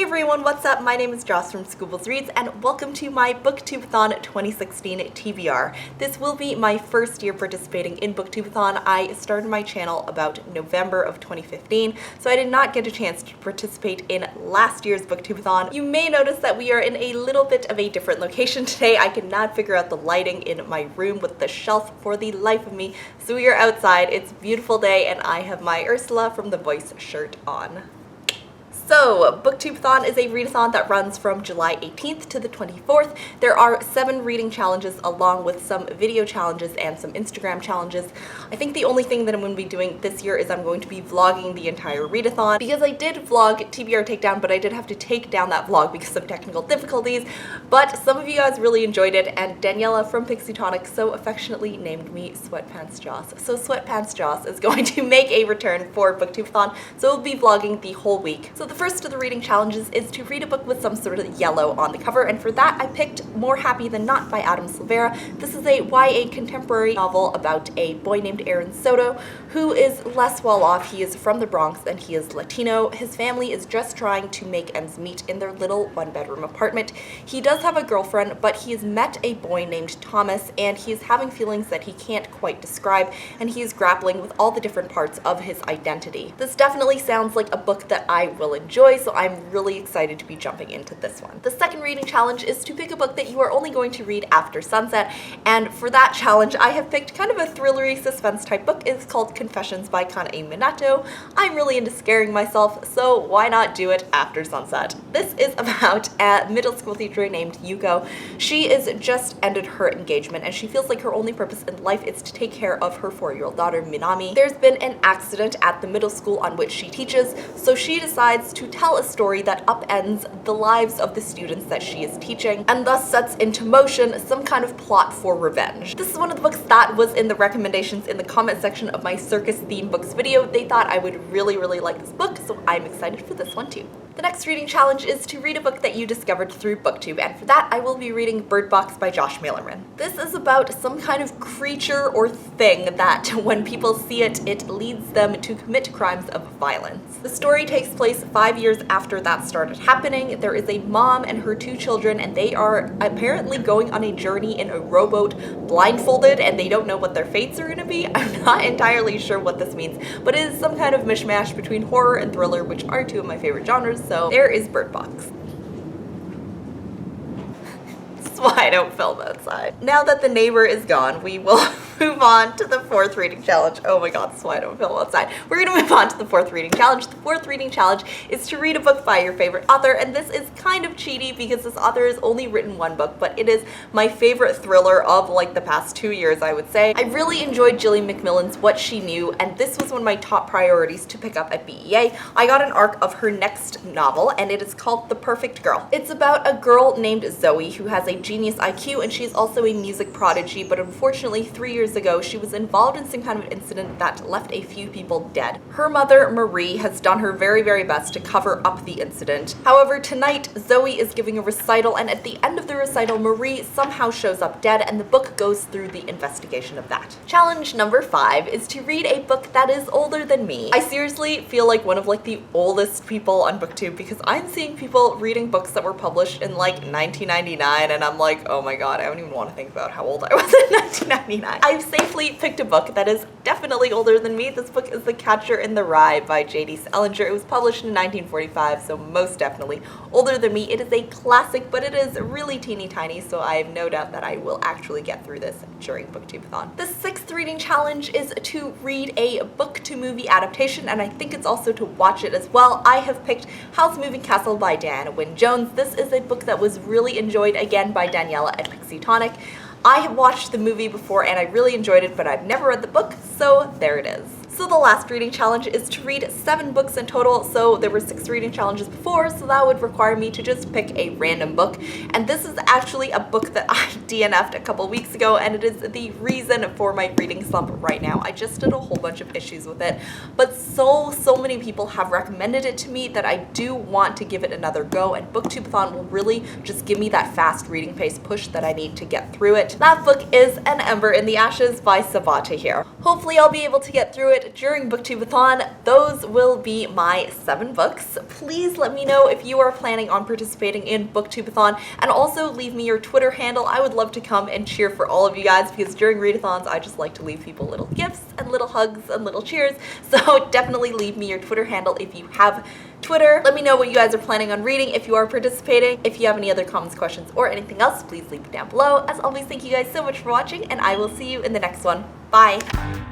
everyone, what's up? My name is Joss from squibblesreads and welcome to my Booktubeathon 2016 TBR. This will be my first year participating in Booktubeathon. I started my channel about November of 2015, so I did not get a chance to participate in last year's Booktubeathon. You may notice that we are in a little bit of a different location today. I could not figure out the lighting in my room with the shelf for the life of me, so we are outside. It's a beautiful day and I have my Ursula from The Voice shirt on. So, Booktubeathon is a readathon that runs from July 18th to the 24th. There are 7 reading challenges along with some video challenges and some Instagram challenges. I think the only thing that I'm going to be doing this year is I'm going to be vlogging the entire readathon, because I did vlog TBR Takedown, but I did have to take down that vlog because of technical difficulties. But some of you guys really enjoyed it, and Daniela from Pixie Tonic so affectionately named me Sweatpants Joss. So Sweatpants Joss is going to make a return for Booktubeathon, so we'll be vlogging the whole week. So the first of the reading challenges is to read a book with some sort of yellow on the cover, and for that I picked More Happy Than Not by Adam Silvera. This is a YA contemporary novel about a boy named Aaron Soto who is less well off. He is from the Bronx and he is Latino. His family is just trying to make ends meet in their little one-bedroom apartment. He does have a girlfriend, but he has met a boy named Thomas and he is having feelings that he can't quite describe, and he is grappling with all the different parts of his identity. This definitely sounds like a book that I will enjoy, so I'm really excited to be jumping into this one. The second reading challenge is to pick a book that you are only going to read after sunset, and for that challenge I have picked kind of a thrillery suspense type book. It's called Confessions by Kanae Minato. I'm really into scaring myself, so why not do it after sunset? This is about a middle school teacher named Yuko. She is just ended her engagement and she feels like her only purpose in life is to take care of her 4-year-old daughter Minami. There's been an accident at the middle school on which she teaches, so she decides to tell a story that upends the lives of the students that she is teaching, and thus sets into motion some kind of plot for revenge. This is one of the books that was in the recommendations in the comment section of my circus theme books video. They thought I would really like this book, so I'm excited for this one too. The next reading challenge is to read a book that you discovered through Booktube, and for that I will be reading Bird Box by Josh Malerman. This is about some kind of creature or thing that when people see it, it leads them to commit crimes of violence. The story takes place 5 years after that started happening. There is a mom and her 2 children, and they are apparently going on a journey in a rowboat blindfolded, and they don't know what their fates are going to be. I'm not entirely sure what this means, but it is some kind of mishmash between horror and thriller, which are 2 of my favorite genres. So there is Bird Box. That's why I don't film outside. Now that the neighbor is gone, we will move on to the 4th reading challenge. Oh my god, that's why I don't film outside. We're gonna move on to the 4th reading challenge. The 4th reading challenge is to read a book by your favorite author, and this is kind of cheaty because this author has only written 1 book, but it is my favorite thriller of like the past 2 years, I would say. I really enjoyed Gillian Macmillan's What She Knew, and this was one of my top priorities to pick up at BEA. I got an arc of her next novel, and it is called The Perfect Girl. It's about a girl named Zoe who has a genius IQ, and she's also a music prodigy, but unfortunately 3 years ago she was involved in some kind of incident that left a few people dead. Her mother, Marie, has done her very best to cover up the incident. However, tonight Zoe is giving a recital, and at the end of the recital Marie somehow shows up dead, and the book goes through the investigation of that. Challenge number 5 is to read a book that is older than me. I seriously feel like one of like the oldest people on Booktube because I'm seeing people reading books that were published in like 1999, and I'm like, oh my god, I don't even want to think about how old I was in 1999. I've safely picked a book that is definitely older than me. This book is The Catcher in the Rye by J.D. Salinger. It was published in 1945, so most definitely older than me. It is a classic, but it is really teeny tiny, so I have no doubt that I will actually get through this during Booktubeathon. The 6th reading challenge is to read a book-to-movie adaptation, and I think it's also to watch it as well. I have picked Howl's Moving Castle by Diana Wynne Jones. This is a book that was really enjoyed, again, by Daniela at Pixie Tonic. I have watched the movie before and I really enjoyed it, but I've never read the book, so there it is. So the last reading challenge is to read 7 books in total, so there were 6 reading challenges before, so that would require me to just pick a random book. And this is actually a book that I DNF'd a couple weeks ago, and it is the reason for my reading slump right now. I just did a whole bunch of issues with it, but so many people have recommended it to me that I do want to give it another go, and Booktubeathon will really just give me that fast reading pace push that I need to get through it. That book is An Ember in the Ashes by Sabaa Tahir. Hopefully I'll be able to get through it. it during Booktubeathon, those will be my 7 books. Please let me know if you are planning on participating in Booktubeathon, and also leave me your Twitter handle. I would love to come and cheer for all of you guys, because during readathons I just like to leave people little gifts and little hugs and little cheers. So definitely leave me your Twitter handle if you have Twitter. Let me know what you guys are planning on reading if you are participating. If you have any other comments, questions, or anything else, please leave it down below. As always, thank you guys so much for watching, and I will see you in the next one. Bye!